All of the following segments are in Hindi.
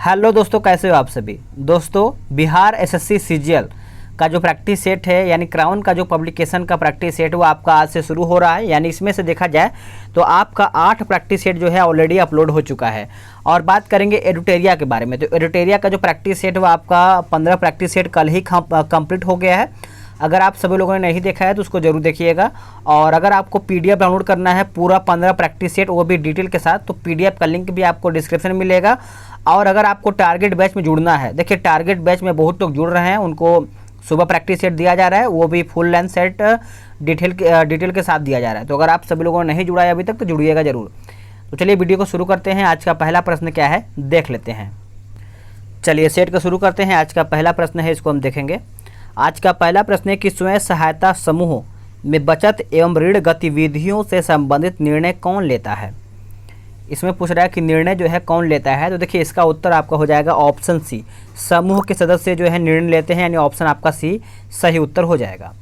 हेलो दोस्तों, कैसे हो आप सभी। दोस्तों, बिहार एसएससी सीजीएल का जो प्रैक्टिस सेट है यानी क्राउन का जो पब्लिकेशन का प्रैक्टिस सेट वो आपका आज से शुरू हो रहा है। यानी इसमें से देखा जाए तो आपका 8 प्रैक्टिस सेट जो है ऑलरेडी अपलोड हो चुका है। और बात करेंगे एडुटेरिया के बारे में, तो एडुटेरिया का जो प्रैक्टिस सेट वो आपका 15 प्रैक्टिस सेट कल ही कंप्लीट हो गया है। अगर आप सभी लोगों ने नहीं देखा है तो उसको जरूर देखिएगा। और अगर आपको पीडीएफ डाउनलोड करना है पूरा 15 प्रैक्टिस सेट वो भी डिटेल के साथ, तो पीडीएफ का लिंक भी आपको डिस्क्रिप्शन में मिलेगा। और अगर आपको टारगेट बैच में जुड़ना है, देखिए टारगेट बैच में बहुत लोग जुड़ रहे हैं, उनको सुबह प्रैक्टिस सेट दिया जा रहा है, वो भी फुल लेंथ सेट डिटेल के साथ दिया जा रहा है। तो अगर आप सभी लोगों ने नहीं जुड़ा है अभी तक तो जुड़िएगा जरूर। तो चलिए वीडियो को शुरू करते हैं। आज का पहला प्रश्न क्या है देख लेते हैं। चलिए सेट को शुरू करते हैं। आज का पहला प्रश्न है, इसको हम देखेंगे। आज का पहला प्रश्न है कि स्वयं सहायता समूह में बचत एवं ऋण गतिविधियों से संबंधित निर्णय कौन लेता है। इसमें पूछ रहा है कि निर्णय जो है कौन लेता है। तो देखिए इसका उत्तर आपका हो जाएगा ऑप्शन सी, समूह के सदस्य जो है निर्णय लेते हैं, यानी ऑप्शन आपका सी सही उत्तर हो जाएगा।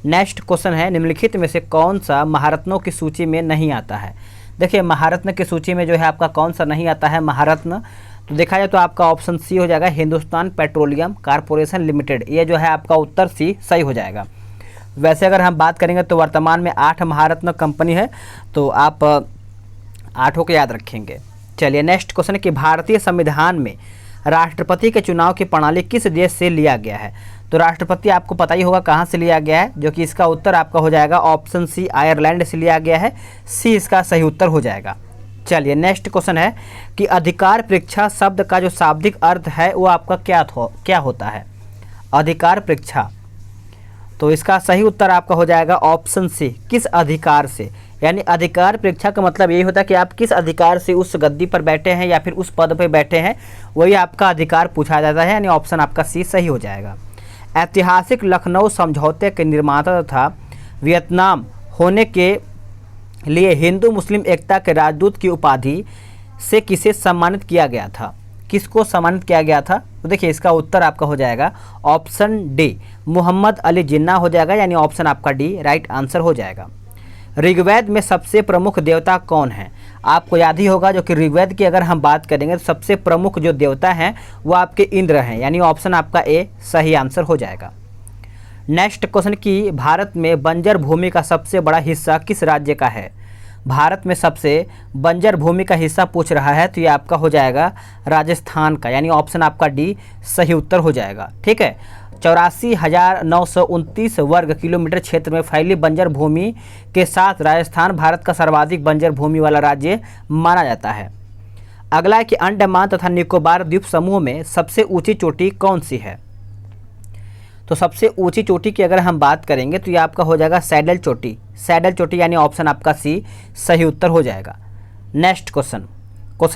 नेक्स्ट क्वेश्चन है, निम्नलिखित में से कौन सा महारत्नों की सूची में नहीं आता है। देखिए महारत्न की सूची में जो है आपका कौन सा नहीं आता है महारत्न, तो देखा जाए तो आपका ऑप्शन सी हो जाएगा, हिंदुस्तान पेट्रोलियम कॉर्पोरेशन लिमिटेड। ये जो है आपका उत्तर सी सही हो जाएगा। वैसे अगर हम बात करेंगे तो वर्तमान में 8 महारत्न कंपनी है, तो आप 8 को याद रखेंगे। चलिए नेक्स्ट क्वेश्चन है कि भारतीय संविधान में राष्ट्रपति के चुनाव की प्रणाली किस देश से लिया गया है। तो राष्ट्रपति आपको पता ही होगा कहाँ से लिया गया है, जो कि इसका उत्तर आपका हो जाएगा ऑप्शन सी, आयरलैंड से लिया गया है। सी इसका सही उत्तर हो जाएगा। चलिए नेक्स्ट क्वेश्चन है कि अधिकार परीक्षा शब्द का जो शाब्दिक अर्थ है वो आपका क्या होता है। अधिकार परीक्षा, तो इसका सही उत्तर आपका हो जाएगा ऑप्शन सी, किस अधिकार से। यानी अधिकार परीक्षा का मतलब यही होता है कि आप किस अधिकार से उस गद्दी पर बैठे हैं या फिर उस पद पर बैठे हैं, वही आपका अधिकार पूछा जाता है। यानी ऑप्शन आपका सी सही हो जाएगा। ऐतिहासिक लखनऊ समझौते के निर्माता तथा वियतनाम होने के लिए हिंदू मुस्लिम एकता के राजदूत की उपाधि से किसे सम्मानित किया गया था। किसको सम्मानित किया गया था, तो देखिए इसका उत्तर आपका हो जाएगा ऑप्शन डी, मोहम्मद अली जिन्ना हो जाएगा। यानी ऑप्शन आपका डी राइट आंसर हो जाएगा। ऋग्वेद में सबसे प्रमुख देवता कौन है। आपको याद ही होगा जो कि ऋग्वेद की अगर हम बात करेंगे तो सबसे प्रमुख जो देवता हैं वो आपके इंद्र हैं। यानी ऑप्शन आपका ए सही आंसर हो जाएगा। नेक्स्ट क्वेश्चन कि भारत में बंजर भूमि का सबसे बड़ा हिस्सा किस राज्य का है। भारत में सबसे बंजर भूमि का हिस्सा पूछ रहा है, तो ये आपका हो जाएगा राजस्थान का। यानी ऑप्शन आपका डी सही उत्तर हो जाएगा। ठीक है, 84,929 वर्ग किलोमीटर क्षेत्र में फैली बंजर भूमि के साथ राजस्थान भारत का सर्वाधिक बंजर भूमि वाला राज्य माना जाता है। अगला है कि अंडमान तथा निकोबार द्वीप समूह में सबसे ऊंची चोटी कौन सी है। तो सबसे ऊंची चोटी की अगर हम बात करेंगे तो ये आपका हो जाएगा सैडल चोटी। सैडल चोटी यानी ऑप्शन आपका सी सही उत्तर हो जाएगा। नेक्स्ट क्वेश्चन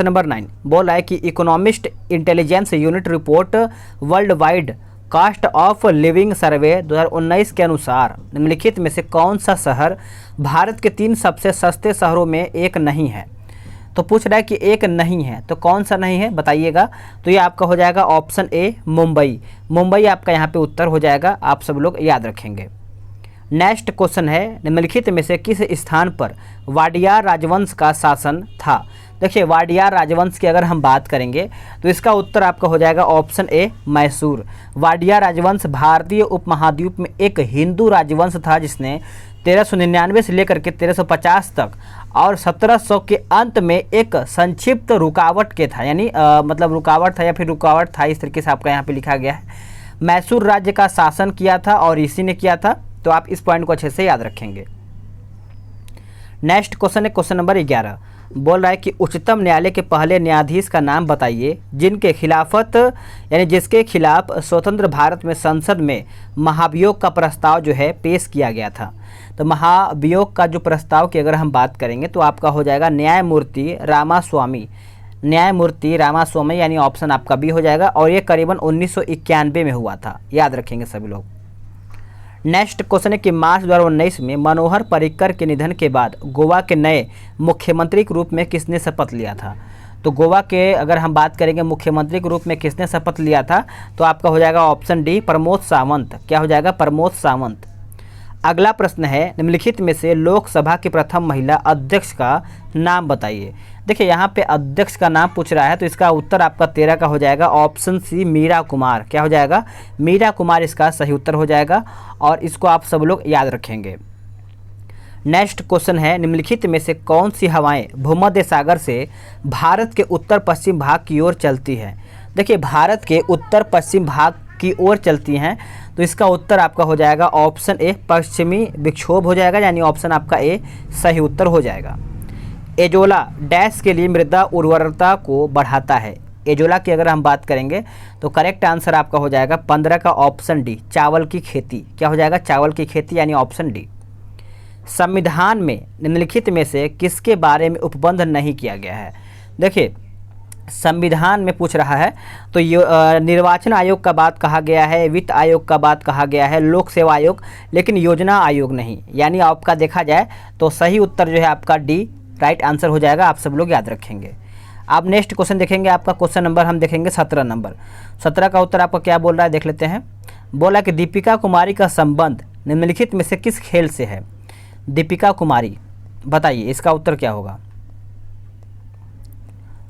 नंबर 9 बोल रहा है कि Economist Intelligence Unit report worldwide cost of living survey 2019 के अनुसार निम्नलिखित में से कौन सा शहर भारत के 3 सबसे सस्ते शहरों में एक नहीं है। तो पूछ रहा है कि एक नहीं है, तो कौन सा नहीं है बताइएगा। तो ये आपका हो जाएगा ऑप्शन ए, मुंबई। मुंबई आपका यहाँ पे उत्तर हो जाएगा, आप सब लोग याद रखेंगे। नेक्स्ट क्वेश्चन है, निम्नलिखित में से किस स्थान पर वाडियार राजवंश का शासन था। देखिए वाडियार राजवंश की अगर हम बात करेंगे तो इसका उत्तर आपका हो जाएगा ऑप्शन ए, मैसूर। वाडियार राजवंश भारतीय उपमहाद्वीप में एक हिंदू राजवंश था जिसने 1399 से लेकर के 1350 तक और 1700 के अंत में एक संक्षिप्त रुकावट के था। यानी मतलब रुकावट था या फिर रुकावट था, इस तरीके से आपका यहाँ पे लिखा गया है। मैसूर राज्य का शासन किया था और इसी ने किया था, तो आप इस पॉइंट को अच्छे से याद रखेंगे। नेक्स्ट क्वेश्चन है क्वेश्चन नंबर 11 बोल रहा है कि उच्चतम न्यायालय के पहले न्यायाधीश का नाम बताइए जिनके खिलाफत यानी जिसके खिलाफ स्वतंत्र भारत में संसद में महाभियोग का प्रस्ताव जो है पेश किया गया था। तो महाभियोग का जो प्रस्ताव की अगर हम बात करेंगे तो आपका हो जाएगा न्यायमूर्ति रामास्वामी। न्यायमूर्ति रामास्वामी यानी ऑप्शन आपका बी हो जाएगा। और ये करीबन 1991 में हुआ था, याद रखेंगे सभी लोग। नेक्स्ट क्वेश्चन है कि मार्च 2019 में मनोहर पर्रिकर के निधन के बाद गोवा के नए मुख्यमंत्री के रूप में किसने शपथ लिया था। तो गोवा के अगर हम बात करेंगे मुख्यमंत्री के रूप में किसने शपथ लिया था, तो आपका हो जाएगा ऑप्शन डी, प्रमोद सावंत। क्या हो जाएगा, प्रमोद सावंत। अगला प्रश्न है, निम्नलिखित में से लोकसभा की प्रथम महिला अध्यक्ष का नाम बताइए। देखिए यहाँ पे अध्यक्ष का नाम पूछ रहा है, तो इसका उत्तर आपका 13 का हो जाएगा ऑप्शन सी मीरा कुमार। क्या हो जाएगा? मीरा कुमार इसका सही उत्तर हो जाएगा, और इसको आप सब लोग याद रखेंगे। नेक्स्ट क्वेश्चन है, निम्नलिखित में से कौन सी हवाएं भूमध्य सागर से भारत के उत्तर पश्चिम भाग की ओर चलती है? देखिए भारत के उत्तर पश्चिम भाग की ओर चलती हैं, तो इसका उत्तर आपका हो जाएगा ऑप्शन ए पश्चिमी विक्षोभ हो जाएगा, यानी ऑप्शन आपका ए सही उत्तर हो जाएगा। एजोला डैश के लिए मृदा उर्वरता को बढ़ाता है। एजोला की अगर हम बात करेंगे तो करेक्ट आंसर आपका हो जाएगा 15 का ऑप्शन डी चावल की खेती। क्या हो जाएगा? चावल की खेती, यानी ऑप्शन डी। संविधान में निम्नलिखित में से किसके बारे में उपबंध नहीं किया गया है? देखिए संविधान में पूछ रहा है, तो निर्वाचन आयोग का बात कहा गया है, वित्त आयोग का बात कहा गया है, लोक सेवा आयोग, लेकिन योजना आयोग नहीं। यानी आपका देखा जाए तो सही उत्तर जो है आपका डी राइट आंसर हो जाएगा। आप सब लोग याद रखेंगे। आप नेक्स्ट क्वेश्चन देखेंगे, आपका क्वेश्चन नंबर हम देखेंगे 17 नंबर। 17 का उत्तर आपका क्या बोल रहा है, देख लेते हैं। बोला कि दीपिका कुमारी का संबंध निम्नलिखित में से किस खेल से है? दीपिका कुमारी, बताइए इसका उत्तर क्या होगा?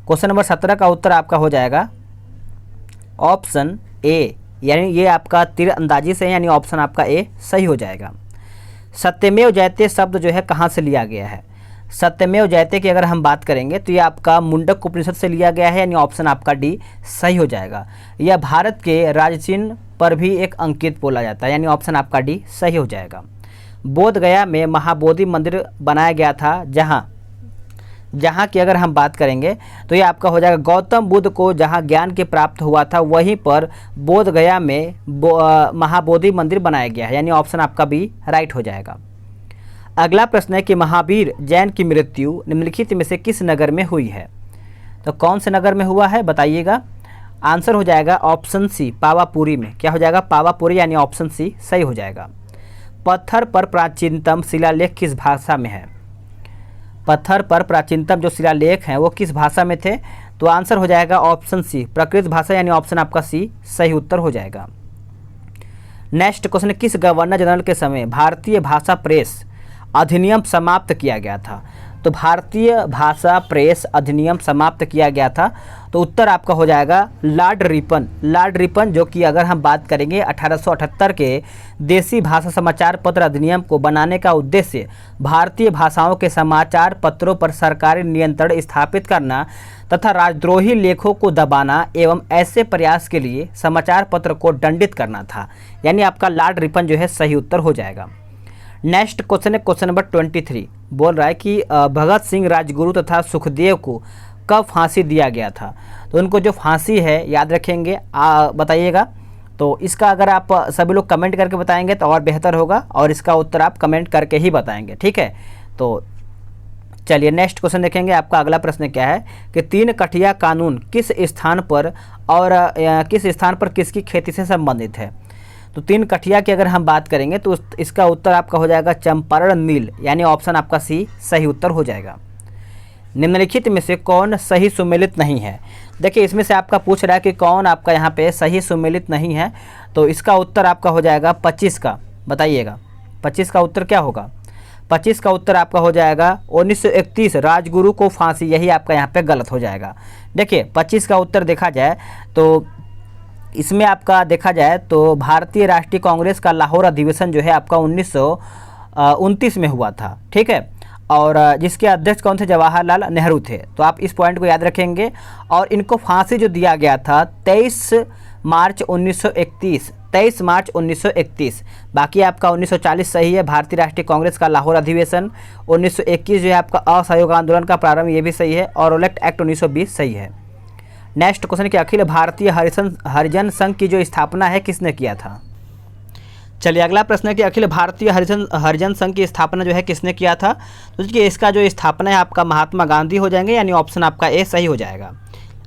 क्वेश्चन नंबर 17 का उत्तर आपका हो जाएगा ऑप्शन ए, यानी ये आपका तीरंदाजी से, यानी ऑप्शन आपका ए सही हो जाएगा। सत्यमेव जयते शब्द जो है कहाँ से लिया गया है? सत्यमेव जयते की अगर हम बात करेंगे तो ये आपका मुंडक उपनिषद से लिया गया है, यानी ऑप्शन आपका डी सही हो जाएगा। यह भारत के राजचिन्ह पर भी एक अंकित बोला जाता है, यानी ऑप्शन आपका डी सही हो जाएगा। बोध गया में महाबोधि मंदिर बनाया गया था, जहाँ की अगर हम बात करेंगे तो ये आपका हो जाएगा गौतम बुद्ध को जहाँ ज्ञान के प्राप्त हुआ था वहीं पर बोध गया में महाबोधि मंदिर बनाया गया है, यानी ऑप्शन आपका बी राइट हो जाएगा। अगला प्रश्न है कि महावीर जैन की मृत्यु निम्नलिखित में से किस नगर में हुई है? तो कौन से नगर में हुआ है बताइएगा। आंसर हो जाएगा ऑप्शन सी पावापुरी में। क्या हो जाएगा? पावापुरी, यानी ऑप्शन सी सही हो जाएगा। पत्थर पर प्राचीनतम शिलालेख किस भाषा में है? पत्थर पर प्राचीनतम जो शिलालेख हैं वो किस भाषा में थे? तो आंसर हो जाएगा ऑप्शन सी प्राकृत भाषा, यानी ऑप्शन आपका सी सही उत्तर हो जाएगा। नेक्स्ट क्वेश्चन, किस गवर्नर जनरल के समय भारतीय भाषा प्रेस अधिनियम समाप्त किया गया था? तो भारतीय भाषा प्रेस अधिनियम समाप्त किया गया था, तो उत्तर आपका हो जाएगा लॉर्ड रिपन। लॉर्ड रिपन जो कि अगर हम बात करेंगे 1878 के देसी भाषा समाचार पत्र अधिनियम को बनाने का उद्देश्य भारतीय भाषाओं के समाचार पत्रों पर सरकारी नियंत्रण स्थापित करना तथा राजद्रोही लेखों को दबाना एवं ऐसे प्रयास के लिए समाचार पत्र को दंडित करना था, यानी आपका लॉर्ड रिपन जो है सही उत्तर हो जाएगा। नेक्स्ट क्वेश्चन है क्वेश्चन नंबर 23। बोल रहा है कि भगत सिंह राजगुरु तथा सुखदेव को कब फांसी दिया गया था? तो उनको जो फांसी है याद रखेंगे, बताइएगा। तो इसका अगर आप सभी लोग कमेंट करके बताएंगे तो और बेहतर होगा, और इसका उत्तर आप कमेंट करके ही बताएंगे, ठीक है। तो चलिए नेक्स्ट क्वेश्चन देखेंगे। आपका अगला प्रश्न क्या है कि 3 कठिया कानून किस स्थान पर और किस स्थान पर किसकी खेती से संबंधित है? तो 3 कठिया की अगर हम बात करेंगे तो इसका उत्तर आपका हो जाएगा चंपारण नील, यानी ऑप्शन आपका सी सही उत्तर हो जाएगा। निम्नलिखित में से कौन सही सुमेलित नहीं है? देखिए इसमें से आपका पूछ रहा है कि कौन आपका यहाँ पे सही सुमेलित नहीं है, तो इसका उत्तर आपका हो जाएगा 25 का, बताइएगा 25 का उत्तर क्या होगा? 25 का उत्तर आपका हो जाएगा 1931 राजगुरु को फांसी, यही आपका यहाँ पे गलत हो जाएगा। देखिए 25 का उत्तर देखा जाए तो इसमें आपका देखा जाए तो भारतीय राष्ट्रीय कांग्रेस का लाहौर अधिवेशन जो है आपका 1929 में हुआ था, ठीक है, और जिसके अध्यक्ष कौन थे? जवाहरलाल नेहरू थे। तो आप इस पॉइंट को याद रखेंगे। और इनको फांसी जो दिया गया था 23 मार्च 1931, 23 मार्च 1931। बाकी आपका 1940 सही है, भारतीय राष्ट्रीय कांग्रेस का लाहौर अधिवेशन। 1921 जो है आपका असहयोग आंदोलन का प्रारंभ, ये भी सही है, और रोलेक्ट एक्ट 1920 सही है। नेक्स्ट क्वेश्चन कि अखिल भारतीय हरिजन संघ की जो स्थापना है किसने किया था? चलिए अगला प्रश्न है कि अखिल भारतीय हरिजन संघ की स्थापना जो है किसने किया था? तो देखिए इसका जो स्थापना है आपका महात्मा गांधी हो जाएंगे, यानी ऑप्शन आपका ए सही हो जाएगा।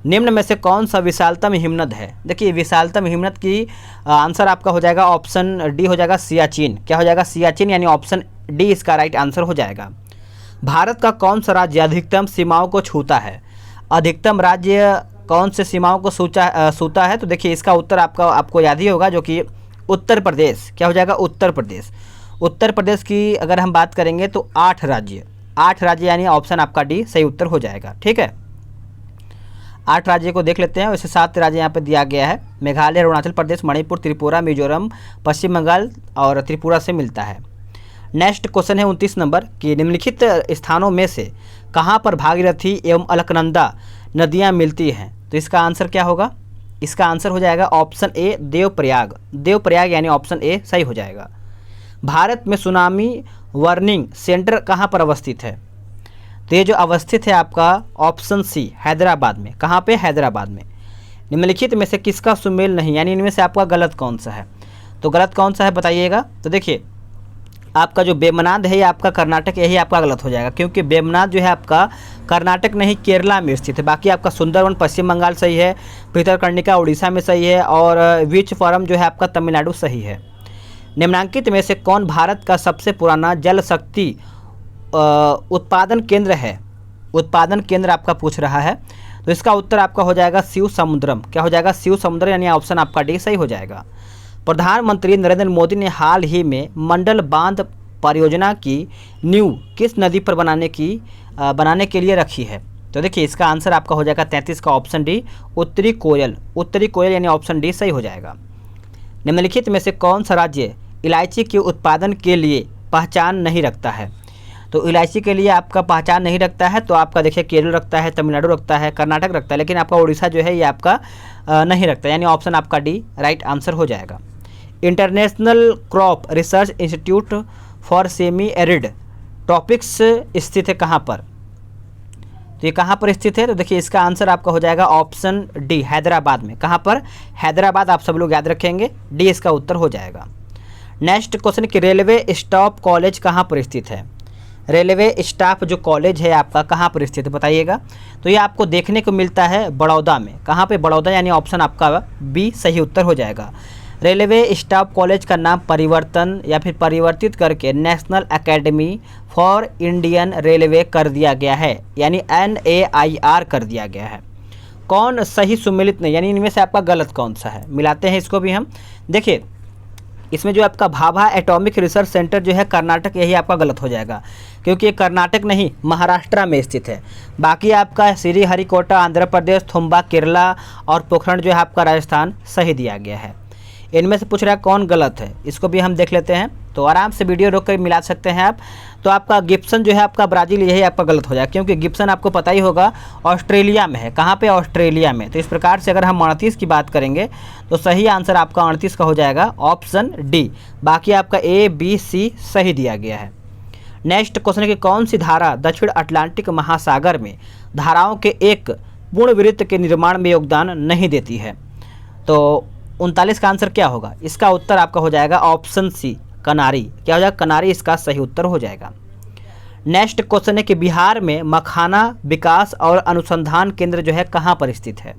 निम्न में से कौन सा विशालतम हिमनद है? देखिए विशालतम हिमनद की आंसर आपका हो जाएगा ऑप्शन डी हो जाएगा सियाचिन। क्या हो जाएगा? सियाचिन, यानी ऑप्शन डी इसका राइट आंसर हो जाएगा। भारत का कौन सा राज्य अधिकतम सीमाओं को छूता है? अधिकतम राज्य कौन से सीमाओं को छूता है? तो देखिए इसका उत्तर आपको याद ही होगा, जो कि उत्तर प्रदेश। क्या हो जाएगा? उत्तर प्रदेश। उत्तर प्रदेश की अगर हम बात करेंगे तो 8 राज्य, 8 राज्य यानी ऑप्शन आपका डी सही उत्तर हो जाएगा। ठीक है, 8 राज्य को देख लेते हैं। वैसे 7 राज्य यहाँ पे दिया गया है, मेघालय, अरुणाचल प्रदेश, मणिपुर, त्रिपुरा, मिजोरम, पश्चिम बंगाल और त्रिपुरा से मिलता है। नेक्स्ट क्वेश्चन है 29 नंबर कि निम्नलिखित स्थानों में से कहाँ पर भागीरथी एवं अलकनंदा नदियाँ मिलती हैं? तो इसका आंसर क्या होगा? इसका आंसर हो जाएगा ऑप्शन ए देवप्रयाग। देवप्रयाग यानी ऑप्शन ए सही हो जाएगा। भारत में सुनामी वार्निंग सेंटर कहाँ पर अवस्थित है? तो ये जो अवस्थित है आपका ऑप्शन सी हैदराबाद में। कहाँ पे? हैदराबाद में। निम्नलिखित में से किसका सुमेल नहीं, यानी इनमें से आपका गलत कौन सा है? तो गलत कौन सा है बताइएगा। तो देखिए आपका जो वेम्बनाड है ये आपका कर्नाटक, यही आपका गलत हो जाएगा, क्योंकि वेम्बनाड जो है आपका कर्नाटक नहीं केरला में स्थित है। बाकी आपका सुंदरवन पश्चिम बंगाल सही है, भितरकनिका उड़ीसा में सही है और विच फॉरम जो है आपका तमिलनाडु सही है। निम्नांकित में से कौन भारत का सबसे पुराना जल शक्ति उत्पादन केंद्र है? उत्पादन केंद्र आपका पूछ रहा है, तो इसका उत्तर आपका हो जाएगा शिव समुद्रम। क्या हो जाएगा? शिव समुद्रम, यानी ऑप्शन आपका डी सही हो जाएगा। प्रधानमंत्री नरेंद्र मोदी ने हाल ही में मंडल बांध परियोजना की नींव किस नदी पर बनाने के लिए रखी है? तो देखिए इसका आंसर आपका हो जाएगा 33 का ऑप्शन डी उत्तरी कोयल। उत्तरी कोयल यानी ऑप्शन डी सही हो जाएगा। निम्नलिखित में से कौन सा राज्य इलायची के उत्पादन के लिए पहचान नहीं रखता है? तो इलायची के लिए आपका पहचान नहीं रखता है, तो आपका देखिए केरल रखता है, तमिलनाडु रखता है, कर्नाटक रखता है, लेकिन आपका उड़ीसा जो है ये आपका नहीं रखता, यानी ऑप्शन आपका डी राइट आंसर हो जाएगा। International crop research institute for semi arid topics स्थित है कहाँ पर? तो ये कहाँ पर स्थित है? तो देखिए इसका आंसर आपका हो जाएगा ऑप्शन डी हैदराबाद में। कहाँ पर? हैदराबाद। आप सब लोग याद रखेंगे, डी इसका उत्तर हो जाएगा। नेक्स्ट क्वेश्चन कि रेलवे स्टाफ कॉलेज कहाँ पर स्थित है? रेलवे स्टाफ जो कॉलेज है आपका कहाँ पर स्थित है बताइएगा। तो ये आपको देखने को मिलता है बड़ौदा में। कहाँ पे? बड़ौदा, यानी ऑप्शन आपका बी सही उत्तर हो जाएगा। रेलवे स्टाफ कॉलेज का नाम परिवर्तन या फिर परिवर्तित करके national academy for Indian railway कर दिया गया है, यानी NAIR कर दिया गया है। कौन सही सुमेलित नहीं, यानी इनमें से आपका गलत कौन सा है? मिलाते हैं इसको भी हम। देखिए इसमें जो आपका भाभा एटॉमिक रिसर्च सेंटर जो है कर्नाटक, यही आपका गलत हो जाएगा, क्योंकि ये कर्नाटक नहीं महाराष्ट्र में स्थित है। बाकी आपका श्रीहरिकोटा आंध्र प्रदेश, थुम्बा केरला और पोखरण जो है आपका राजस्थान सही दिया गया है। इनमें से पूछ रहा है कौन गलत है, इसको भी हम देख लेते हैं। तो आराम से वीडियो रोक कर मिला सकते हैं आप। तो आपका गिब्सन जो है आपका ब्राज़ील, यही आपका गलत हो जाएगा, क्योंकि गिब्सन आपको पता ही होगा ऑस्ट्रेलिया में है। कहाँ पे? ऑस्ट्रेलिया में। तो इस प्रकार से अगर हम 38 की बात करेंगे तो सही आंसर आपका 38 का हो जाएगा ऑप्शन डी। बाकी आपका A, B, C सही दिया गया है। नेक्स्ट क्वेश्चन है कि कौन सी धारा दक्षिण अटलांटिक महासागर में धाराओं के एक पूर्ण वृत्त के निर्माण में योगदान नहीं देती है? तो 39 का आंसर क्या होगा? इसका उत्तर आपका हो जाएगा ऑप्शन सी कनारी। क्या हो जाएगा? कनारी इसका सही उत्तर हो जाएगा। नेक्स्ट क्वेश्चन है कि बिहार में मखाना विकास और अनुसंधान केंद्र जो है कहाँ पर स्थित है?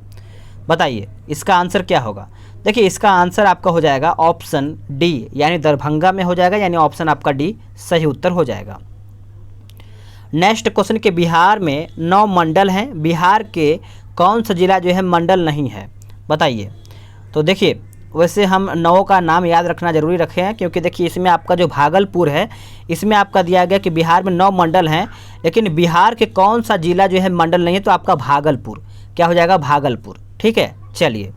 बताइए इसका आंसर क्या होगा? देखिए इसका आंसर आपका हो जाएगा ऑप्शन डी, यानी दरभंगा में हो जाएगा, यानी ऑप्शन आपका डी सही उत्तर हो जाएगा। नेक्स्ट क्वेश्चन के बिहार में 9 मंडल हैं, बिहार के कौन सा जिला जो है मंडल नहीं है? बताइए। तो देखिए वैसे हम 9 का नाम याद रखना जरूरी रखे हैं, क्योंकि देखिए इसमें आपका जो भागलपुर है इसमें आपका दिया गया कि बिहार में 9 मंडल हैं, लेकिन बिहार के कौन सा जिला जो है मंडल नहीं है? तो आपका भागलपुर। क्या हो जाएगा? भागलपुर। ठीक है, चलिए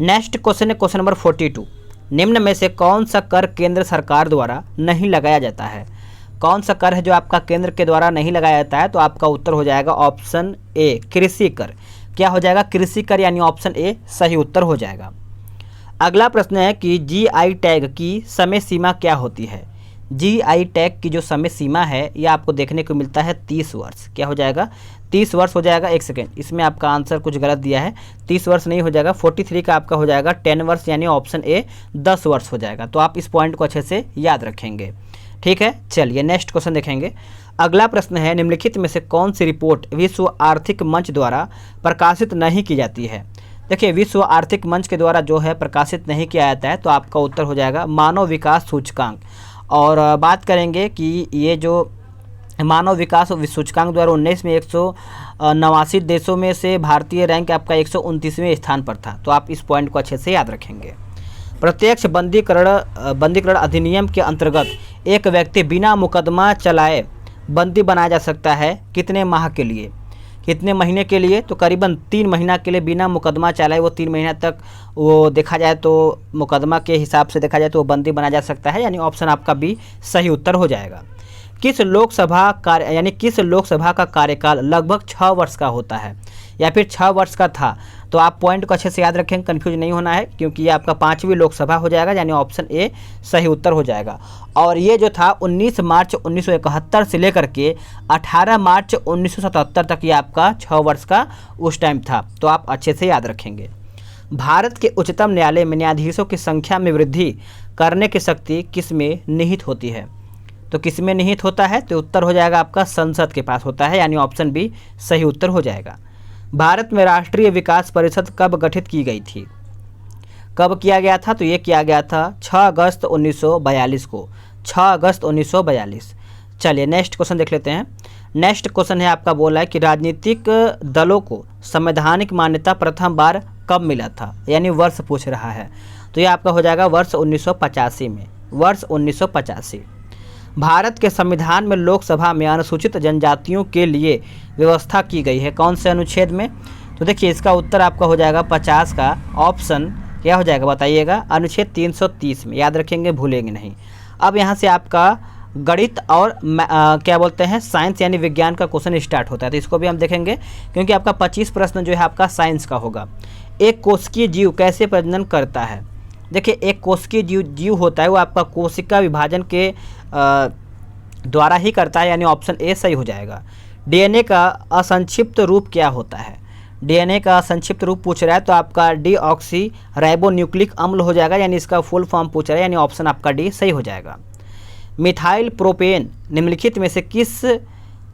नेक्स्ट क्वेश्चन है क्वेश्चन नंबर 42। निम्न में से कौन सा कर केंद्र सरकार द्वारा नहीं लगाया जाता है? कौन सा कर है जो आपका केंद्र के द्वारा नहीं लगाया जाता है? तो आपका उत्तर हो जाएगा ऑप्शन ए कृषि कर। क्या हो जाएगा? कृषि कर, यानी ऑप्शन ए सही उत्तर हो जाएगा। अगला प्रश्न है कि GI टैग की समय सीमा क्या होती है? GI टैग की जो समय सीमा है ये आपको देखने को मिलता है 30 वर्ष। क्या हो जाएगा? 30 वर्ष हो जाएगा। एक सेकेंड, इसमें आपका आंसर कुछ गलत दिया है, 30 वर्ष नहीं हो जाएगा, 43 का आपका हो जाएगा 10 वर्ष, यानी ऑप्शन ए 10 वर्ष हो जाएगा। तो आप इस पॉइंट को अच्छे से याद रखेंगे। ठीक है, चलिए नेक्स्ट क्वेश्चन देखेंगे। अगला प्रश्न है निम्नलिखित में से कौन सी रिपोर्ट विश्व आर्थिक मंच द्वारा प्रकाशित नहीं की जाती है? देखिए विश्व आर्थिक मंच के द्वारा जो है प्रकाशित नहीं किया जाता है, तो आपका उत्तर हो जाएगा मानव विकास सूचकांक। और बात करेंगे कि ये जो मानव विकास सूचकांक 2019 में 189 देशों में से भारतीय रैंक आपका 129वें स्थान पर था। तो आप इस पॉइंट को अच्छे से याद रखेंगे। प्रत्यक्ष बंदीकरण अधिनियम के अंतर्गत एक व्यक्ति बिना मुकदमा चलाए बंदी बनाया जा सकता है कितने माह के लिए, कितने महीने के लिए, तो करीबन 3 महीना के लिए बिना मुकदमा चलाए वो 3 महीना तक वो देखा जाए तो मुकदमा के हिसाब से देखा जाए तो वो बंदी बना जा सकता है, यानी ऑप्शन आपका बी सही उत्तर हो जाएगा। किस लोकसभा का कार्यकाल लगभग 6 वर्ष का होता है या फिर 6 वर्ष का था, तो आप पॉइंट को अच्छे से याद रखें, कन्फ्यूज नहीं होना है, क्योंकि ये आपका 5वीं लोकसभा हो जाएगा, यानी ऑप्शन ए सही उत्तर हो जाएगा। और ये जो था 19 मार्च 1971 से लेकर के 18 मार्च 1977 तक ये आपका 6 वर्ष का उस टाइम था, तो आप अच्छे से याद रखेंगे। भारत के उच्चतम न्यायालय में न्यायाधीशों की संख्या में वृद्धि करने की शक्ति किस में निहित होती है, तो किस में निहित होता है, तो उत्तर हो जाएगा आपका संसद के पास होता है, यानी ऑप्शन बी सही उत्तर हो जाएगा। भारत में राष्ट्रीय विकास परिषद कब गठित की गई थी, कब किया गया था, तो ये किया गया था 6 अगस्त 1942 को, 6 अगस्त 1942। चलिए नेक्स्ट क्वेश्चन देख लेते हैं। नेक्स्ट क्वेश्चन है आपका, बोला है कि राजनीतिक दलों को संवैधानिक मान्यता प्रथम बार कब मिला था, यानी वर्ष पूछ रहा है, तो ये आपका हो जाएगा वर्ष 1985 में, वर्ष 1985। भारत के संविधान में लोकसभा में अनुसूचित जनजातियों के लिए व्यवस्था की गई है कौन से अनुच्छेद में, तो देखिए इसका उत्तर आपका हो जाएगा 50 का ऑप्शन क्या हो जाएगा बताइएगा, अनुच्छेद 330 में, याद रखेंगे भूलेंगे नहीं। अब यहाँ से आपका गणित और क्या बोलते हैं साइंस यानी विज्ञान का क्वेश्चन स्टार्ट होता है, तो इसको भी हम देखेंगे, क्योंकि आपका 25 प्रश्न जो है आपका साइंस का होगा। एक कोशिकीय जीव कैसे प्रजनन करता है, देखिए एक कोशिकीय जीव होता है वो आपका कोशिका विभाजन के द्वारा ही करता है, यानी ऑप्शन ए सही हो जाएगा। डीएनए का असंक्षिप्त रूप क्या होता है, डीएनए का संक्षिप्त रूप पूछ रहा है, तो आपका डीऑक्सी राइबोन्यूक्लिक अम्ल हो जाएगा, यानी इसका फुल फॉर्म पूछ रहा है, यानी ऑप्शन आपका डी सही हो जाएगा। मिथाइल प्रोपेन निम्नलिखित में से किस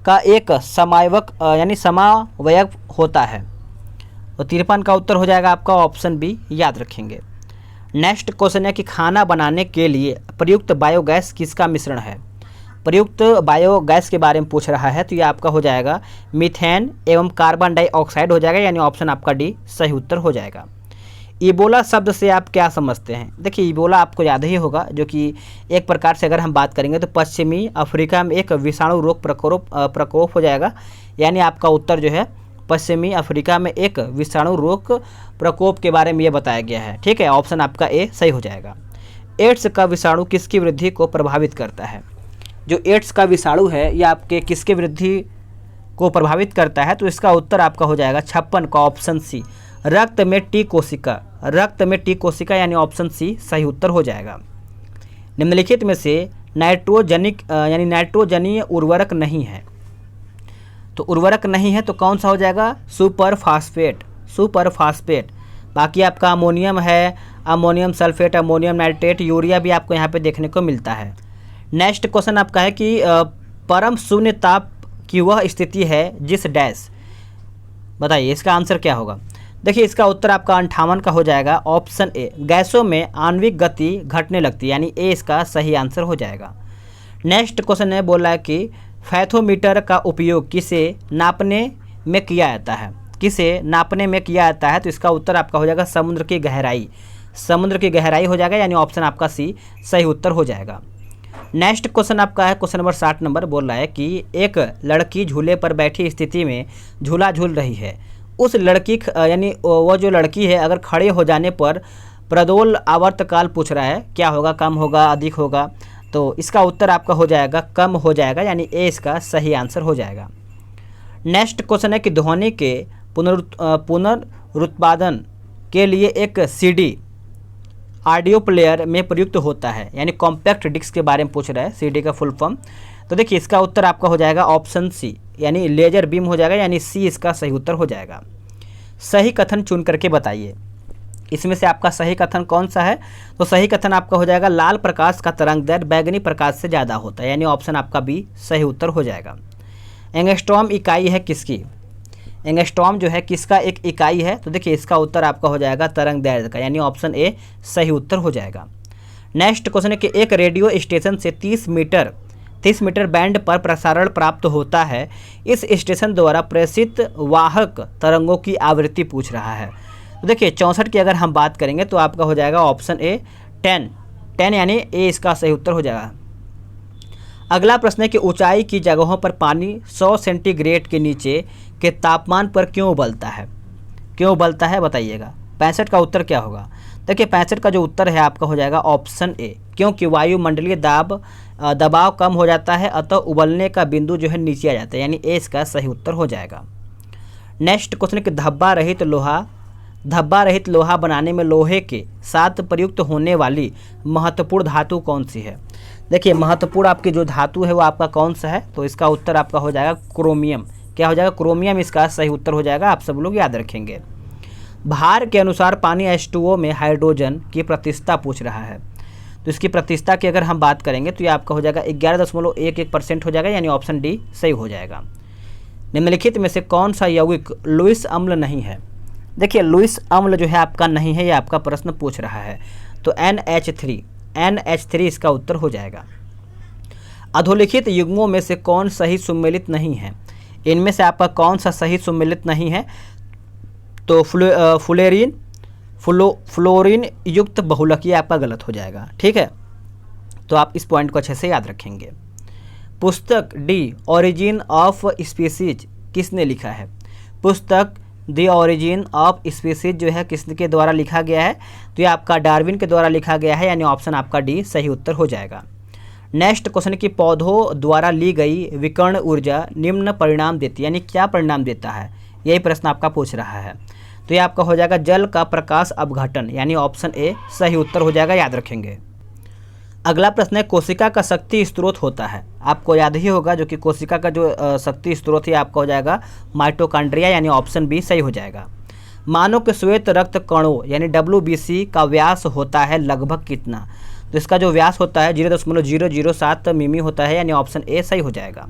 का एक समावयव यानी समावयव होता है, तो 53 का उत्तर हो जाएगा आपका ऑप्शन बी, याद रखेंगे। नेक्स्ट क्वेश्चन है कि खाना बनाने के लिए प्रयुक्त बायोगैस किसका मिश्रण है, प्रयुक्त बायोगैस के बारे में पूछ रहा है, तो ये आपका हो जाएगा मीथेन एवं कार्बन डाइऑक्साइड हो जाएगा, यानी ऑप्शन आपका डी सही उत्तर हो जाएगा। इबोला शब्द से आप क्या समझते हैं, देखिए इबोला आपको याद ही होगा, जो कि एक प्रकार से अगर हम बात करेंगे तो पश्चिमी अफ्रीका में एक विषाणु रोग प्रकोप हो जाएगा, यानी आपका उत्तर जो है पश्चिमी अफ्रीका में एक विषाणु रोग प्रकोप के बारे में ये बताया गया है, ठीक है, ऑप्शन आपका ए सही हो जाएगा। एड्स का विषाणु किसकी वृद्धि को प्रभावित करता है, जो एड्स का विषाणु है ये आपके किसके वृद्धि को प्रभावित करता है, तो इसका उत्तर आपका हो जाएगा 56 का ऑप्शन सी, रक्त में टी कोशिका, रक्त में टी कोशिका, यानी ऑप्शन सी सही उत्तर हो जाएगा। निम्नलिखित में से नाइट्रोजनीय उर्वरक नहीं है, तो उर्वरक नहीं है तो कौन सा हो जाएगा, सुपर फास्फेट, सुपर फास्फेट। बाकी आपका अमोनियम है, ammonium sulphate, ammonium nitrate, urea भी आपको यहाँ पे देखने को मिलता है। नेक्स्ट क्वेश्चन आपका है कि परम शून्य ताप की वह स्थिति है जिस डैश, बताइए इसका आंसर क्या होगा। देखिए इसका उत्तर आपका 58 का हो जाएगा, ऑप्शन ए, गैसों में आणविक गति घटने लगती है, यानी ए इसका सही आंसर हो जाएगा। नेक्स्ट क्वेश्चन है, बोला है कि फैथोमीटर का उपयोग किसे नापने में किया जाता है, किसे नापने में किया जाता है, तो इसका उत्तर आपका हो जाएगा समुद्र की गहराई, समुद्र की गहराई हो जाएगा, यानी ऑप्शन आपका सी सही उत्तर हो जाएगा। नेक्स्ट क्वेश्चन आपका है क्वेश्चन नंबर 60 नंबर, बोल रहा है कि एक लड़की झूले पर बैठी स्थिति में झूला झूल रही है, उस लड़की यानी वो जो लड़की है अगर खड़े हो जाने पर प्रदोल आवर्तकाल पूछ रहा है क्या होगा, कम होगा अधिक होगा, तो इसका उत्तर आपका हो जाएगा कम हो जाएगा, यानी ए इसका सही आंसर हो जाएगा। नेक्स्ट क्वेश्चन है कि ध्वनि के पुनरुत्पादन के लिए एक सीडी ऑडियो प्लेयर में प्रयुक्त होता है, यानी कॉम्पैक्ट डिस्क के बारे में पूछ रहा है, सीडी का फुल फॉर्म, तो देखिए इसका उत्तर आपका हो जाएगा ऑप्शन सी, यानी लेजर बीम हो जाएगा, यानी सी इसका सही उत्तर हो जाएगा। सही कथन चुन करके बताइए, इसमें से आपका सही कथन कौन सा है, तो सही कथन आपका हो जाएगा लाल प्रकाश का तरंग दैर्घ्य बैगनी प्रकाश से ज़्यादा होता है, यानी ऑप्शन आपका बी सही उत्तर हो जाएगा। एंगस्ट्रॉम इकाई है किसकी, एंगस्ट्रॉम जो है किसका एक इकाई है, तो देखिए इसका उत्तर आपका हो जाएगा तरंग दैर्घ्य का, यानी ऑप्शन ए सही उत्तर हो जाएगा। नेक्स्ट क्वेश्चन है कि एक रेडियो स्टेशन से 30 मीटर बैंड पर प्रसारण प्राप्त होता है, इस स्टेशन द्वारा प्रेषित वाहक तरंगों की आवृत्ति पूछ रहा है, तो देखिए 64 की अगर हम बात करेंगे तो आपका हो जाएगा ऑप्शन ए 10, यानी ए इसका सही उत्तर हो जाएगा। अगला प्रश्न है कि ऊंचाई की जगहों पर पानी 100 सेंटीग्रेड के नीचे के तापमान पर क्यों उबलता है? क्यों उबलता है बताइएगा। 65 का उत्तर क्या होगा? देखिए 65 का जो उत्तर है आपका हो जाएगा ऑप्शन ए, क्योंकि वायुमंडलीय दबाव कम हो जाता है, अतः उबलने का बिंदु जो है नीचे आ जाता है, यानी ए इसका सही उत्तर हो जाएगा। नेक्स्ट क्वेश्चन कि धब्बा रहित लोहा बनाने में लोहे के साथ प्रयुक्त होने वाली महत्वपूर्ण धातु कौन सी है? देखिए महत्वपूर्ण आपकी जो धातु है वो आपका कौन सा है? तो इसका उत्तर आपका हो जाएगा क्रोमियम। क्या हो जाएगा? क्रोमियम इसका सही उत्तर हो जाएगा, आप सब लोग याद रखेंगे। भार के अनुसार पानी H2O में हाइड्रोजन की प्रतिशतता पूछ रहा है, तो इसकी प्रतिशतता की अगर हम बात करेंगे तो ये आपका हो जाएगा 11.11% हो जाएगा, यानी ऑप्शन डी सही हो जाएगा। निम्नलिखित में से कौन सा यौगिक लुईस अम्ल नहीं है? देखिए लुईस अम्ल जो है आपका नहीं है, ये आपका प्रश्न पूछ रहा है, तो NH3 इसका उत्तर हो जाएगा। अधोलिखित युग्मों में से कौन सही सुमेलित नहीं है? इनमें से आपका कौन सा सही सुमेलित नहीं है? तो फ्लोरीन युक्त बहुलक, ये आपका गलत हो जाएगा। ठीक है, तो आप इस पॉइंट को अच्छे से याद रखेंगे। पुस्तक डी ओरिजिन ऑफ स्पीसीज किसने लिखा है? पुस्तक द ओरिजिन ऑफ स्पीसीज जो है किसके द्वारा लिखा गया है? तो ये आपका डार्विन के द्वारा लिखा गया है, यानी ऑप्शन आपका डी सही उत्तर हो जाएगा। नेक्स्ट क्वेश्चन की पौधों द्वारा ली गई विकर्ण ऊर्जा निम्न परिणाम देती है, यानी क्या परिणाम देता है? यही प्रश्न आपका पूछ रहा है, तो ये आपका हो जाएगा जल का प्रकाश अपघटन, यानी ऑप्शन ए सही उत्तर हो जाएगा, याद रखेंगे। अगला प्रश्न है कोशिका का शक्ति स्रोत होता है, आपको याद ही होगा जो कि कोशिका का जो शक्ति स्रोत है आपका हो जाएगा माइटोकॉन्ड्रिया, यानी ऑप्शन बी सही हो जाएगा। मानव के श्वेत रक्त कणों यानी WBC का व्यास होता है लगभग कितना? तो इसका जो व्यास होता है 0.007 मिमी होता है, यानी ऑप्शन ए सही हो जाएगा।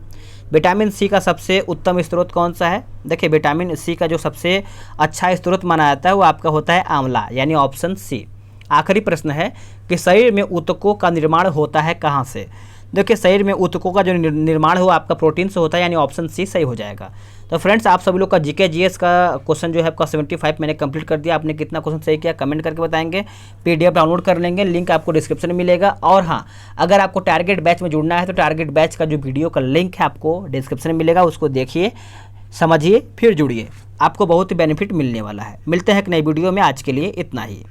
विटामिन सी का सबसे उत्तम स्रोत कौन सा है? देखिए विटामिन सी का जो सबसे अच्छा स्रोत माना जाता है वो आपका होता है आंवला, यानी ऑप्शन सी। आखिरी प्रश्न है कि शरीर में ऊतकों का निर्माण होता है कहाँ से? देखिए शरीर में ऊतकों का जो निर्माण हो आपका प्रोटीन से होता है, यानी ऑप्शन सी सही हो जाएगा। तो फ्रेंड्स आप सभी लोग का जीके जीएस का क्वेश्चन जो है आपका 75 मैंने कंप्लीट कर दिया। आपने कितना क्वेश्चन सही किया कमेंट करके बताएंगे। PDF डाउनलोड कर लेंगे, लिंक आपको डिस्क्रिप्शन में मिलेगा। और हाँ, अगर आपको टारगेट बैच में जुड़ना है तो टारगेट बैच का जो वीडियो का लिंक है आपको डिस्क्रिप्शन में मिलेगा, उसको देखिए, समझिए, फिर जुड़िए, आपको बहुत ही बेनिफिट मिलने वाला है। मिलते हैं एक नई वीडियो में, आज के लिए इतना ही।